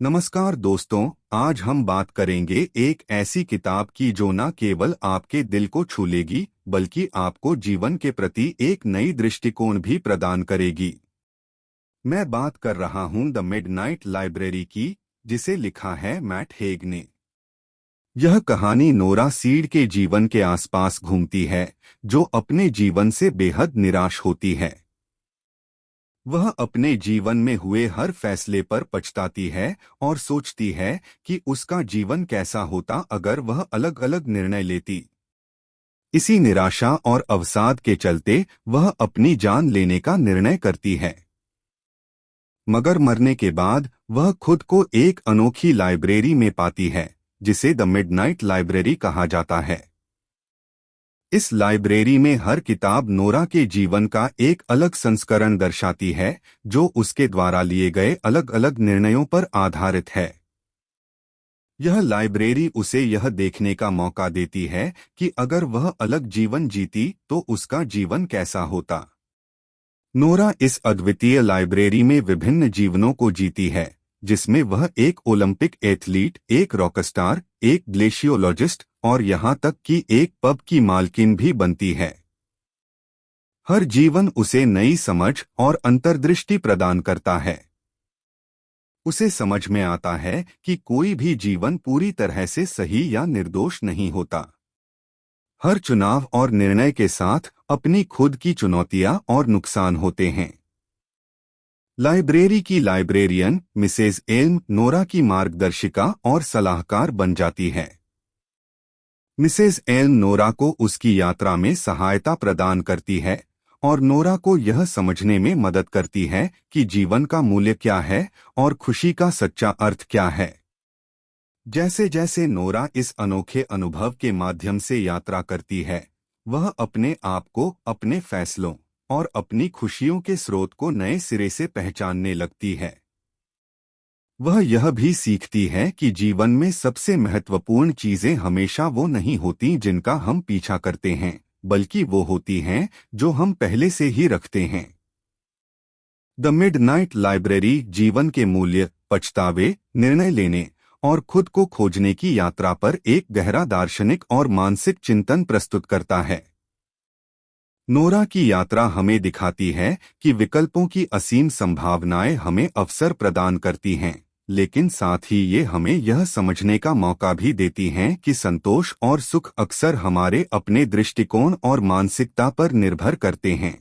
नमस्कार दोस्तों, आज हम बात करेंगे एक ऐसी किताब की जो न केवल आपके दिल को छू लेगी बल्कि आपको जीवन के प्रति एक नई दृष्टिकोण भी प्रदान करेगी। मैं बात कर रहा हूं द मिडनाइट लाइब्रेरी की, जिसे लिखा है मैट हेग ने। यह कहानी नोरा सीड के जीवन के आसपास घूमती है, जो अपने जीवन से बेहद निराश होती है। वह अपने जीवन में हुए हर फैसले पर पछताती है और सोचती है कि उसका जीवन कैसा होता अगर वह अलग अलग निर्णय लेती। इसी निराशा और अवसाद के चलते वह अपनी जान लेने का निर्णय करती है। मगर मरने के बाद वह खुद को एक अनोखी लाइब्रेरी में पाती है, जिसे द मिडनाइट लाइब्रेरी कहा जाता है। इस लाइब्रेरी में हर किताब नोरा के जीवन का एक अलग संस्करण दर्शाती है, जो उसके द्वारा लिए गए अलग अलग निर्णयों पर आधारित है। यह लाइब्रेरी उसे यह देखने का मौका देती है कि अगर वह अलग जीवन जीती तो उसका जीवन कैसा होता। नोरा इस अद्वितीय लाइब्रेरी में विभिन्न जीवनों को जीती है, जिसमें वह एक ओलंपिक एथलीट, एक रॉकस्टार, एक ग्लेशियोलॉजिस्ट और यहाँ तक कि एक पब की मालकिन भी बनती है। हर जीवन उसे नई समझ और अंतर्दृष्टि प्रदान करता है। उसे समझ में आता है कि कोई भी जीवन पूरी तरह से सही या निर्दोष नहीं होता। हर चुनाव और निर्णय के साथ अपनी खुद की चुनौतियां और नुकसान होते हैं। लाइब्रेरी की लाइब्रेरियन मिसेज एल्म नोरा की मार्गदर्शिका और सलाहकार बन जाती है। मिसेज एल्म नोरा को उसकी यात्रा में सहायता प्रदान करती है और नोरा को यह समझने में मदद करती है कि जीवन का मूल्य क्या है और खुशी का सच्चा अर्थ क्या है। जैसे जैसे नोरा इस अनोखे अनुभव के माध्यम से यात्रा करती है, वह अपने आप को, अपने फैसलों और अपनी खुशियों के स्रोत को नए सिरे से पहचानने लगती है। वह यह भी सीखती है कि जीवन में सबसे महत्वपूर्ण चीजें हमेशा वो नहीं होती जिनका हम पीछा करते हैं, बल्कि वो होती हैं जो हम पहले से ही रखते हैं। द मिडनाइट लाइब्रेरी जीवन के मूल्य, पछतावे, निर्णय लेने और खुद को खोजने की यात्रा पर एक गहरा दार्शनिक और मानसिक चिंतन प्रस्तुत करता है। नोरा की यात्रा हमें दिखाती है कि विकल्पों की असीम संभावनाएं हमें अवसर प्रदान करती हैं, लेकिन साथ ही ये हमें यह समझने का मौका भी देती हैं कि संतोष और सुख अक्सर हमारे अपने दृष्टिकोण और मानसिकता पर निर्भर करते हैं।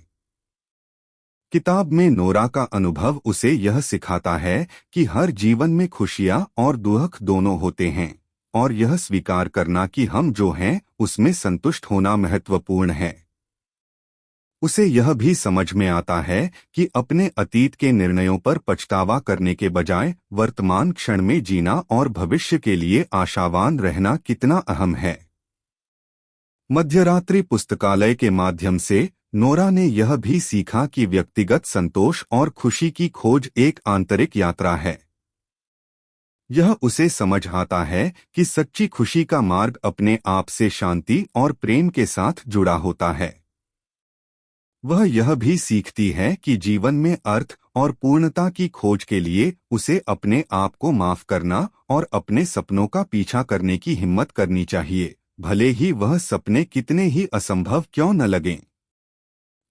किताब में नोरा का अनुभव उसे यह सिखाता है कि हर जीवन में खुशियां और दुख दोनों होते हैं, और यह स्वीकार करना कि हम जो हैं उसमें संतुष्ट होना महत्वपूर्ण है। उसे यह भी समझ में आता है कि अपने अतीत के निर्णयों पर पछतावा करने के बजाय वर्तमान क्षण में जीना और भविष्य के लिए आशावान रहना कितना अहम है। मध्यरात्रि पुस्तकालय के माध्यम से नोरा ने यह भी सीखा कि व्यक्तिगत संतोष और खुशी की खोज एक आंतरिक यात्रा है। यह उसे समझ आता है कि सच्ची खुशी का मार्ग अपने आप से शांति और प्रेम के साथ जुड़ा होता है। वह यह भी सीखती है कि जीवन में अर्थ और पूर्णता की खोज के लिए उसे अपने आप को माफ करना और अपने सपनों का पीछा करने की हिम्मत करनी चाहिए, भले ही वह सपने कितने ही असंभव क्यों न लगें।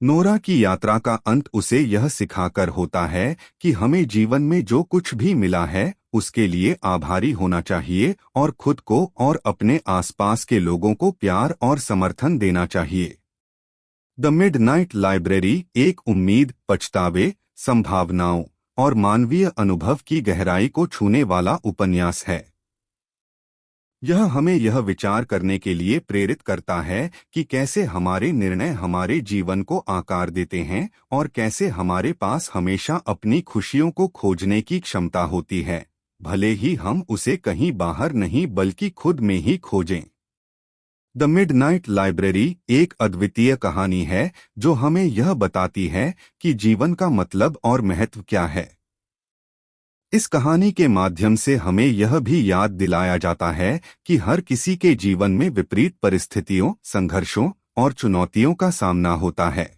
नोरा की यात्रा का अंत उसे यह सिखाकर होता है कि हमें जीवन में जो कुछ भी मिला है उसके लिए आभारी होना चाहिए और खुद को और अपने आसपास के लोगों को प्यार और समर्थन देना चाहिए। द मिडनाइट लाइब्रेरी एक उम्मीद, पछतावे, संभावनाओं और मानवीय अनुभव की गहराई को छूने वाला उपन्यास है। यह हमें यह विचार करने के लिए प्रेरित करता है कि कैसे हमारे निर्णय हमारे जीवन को आकार देते हैं और कैसे हमारे पास हमेशा अपनी खुशियों को खोजने की क्षमता होती है, भले ही हम उसे कहीं बाहर नहीं बल्कि खुद में ही खोजें। द मिडनाइट लाइब्रेरी एक अद्वितीय कहानी है जो हमें यह बताती है कि जीवन का मतलब और महत्व क्या है। इस कहानी के माध्यम से हमें यह भी याद दिलाया जाता है कि हर किसी के जीवन में विपरीत परिस्थितियों, संघर्षों और चुनौतियों का सामना होता है।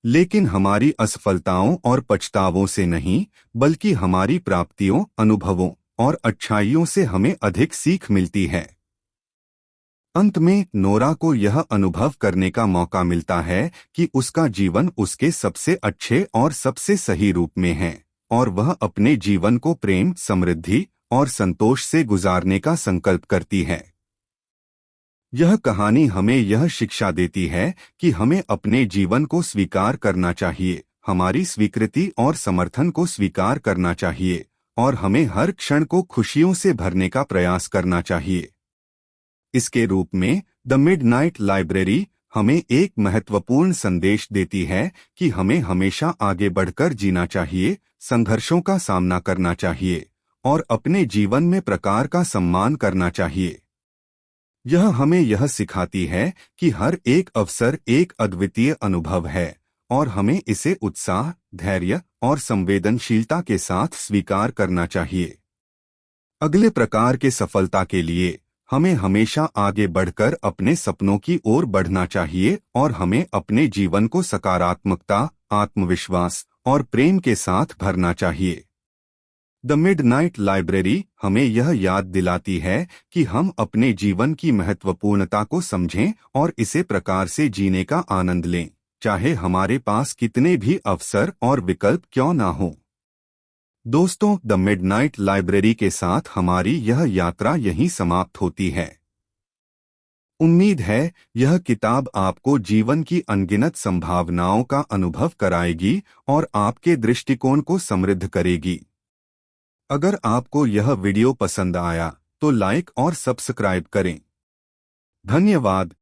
लेकिन हमारी असफलताओं और पछतावों से नहीं, बल्कि हमारी प्राप्तियों, अनुभवों और अच्छाइयों से हमें अधिक सीख मिलती है। अंत में नोरा को यह अनुभव करने का मौका मिलता है कि उसका जीवन उसके सबसे अच्छे और सबसे सही रूप में है, और वह अपने जीवन को प्रेम, समृद्धि और संतोष से गुजारने का संकल्प करती है। यह कहानी हमें यह शिक्षा देती है कि हमें अपने जीवन को स्वीकार करना चाहिए, हमारी स्वीकृति और समर्थन को स्वीकार करना चाहिए, और हमें हर क्षण को खुशियों से भरने का प्रयास करना चाहिए। इसके रूप में द मिडनाइट लाइब्रेरी हमें एक महत्वपूर्ण संदेश देती है कि हमें हमेशा आगे बढ़कर जीना चाहिए, संघर्षों का सामना करना चाहिए और अपने जीवन में प्रकार का सम्मान करना चाहिए। यह हमें यह सिखाती है कि हर एक अवसर एक अद्वितीय अनुभव है और हमें इसे उत्साह, धैर्य और संवेदनशीलता के साथ स्वीकार करना चाहिए। अगले प्रकार के सफलता के लिए हमें हमेशा आगे बढ़कर अपने सपनों की ओर बढ़ना चाहिए और हमें अपने जीवन को सकारात्मकता, आत्मविश्वास और प्रेम के साथ भरना चाहिए। द मिडनाइट लाइब्रेरी हमें यह याद दिलाती है कि हम अपने जीवन की महत्वपूर्णता को समझें और इसे प्रकार से जीने का आनंद लें, चाहे हमारे पास कितने भी अवसर और विकल्प क्यों ना हो। दोस्तों, द मिडनाइट लाइब्रेरी के साथ हमारी यह यात्रा यहीं समाप्त होती है। उम्मीद है यह किताब आपको जीवन की अनगिनत संभावनाओं का अनुभव कराएगी और आपके दृष्टिकोण को समृद्ध करेगी। अगर आपको यह वीडियो पसंद आया तो लाइक और सब्सक्राइब करें। धन्यवाद।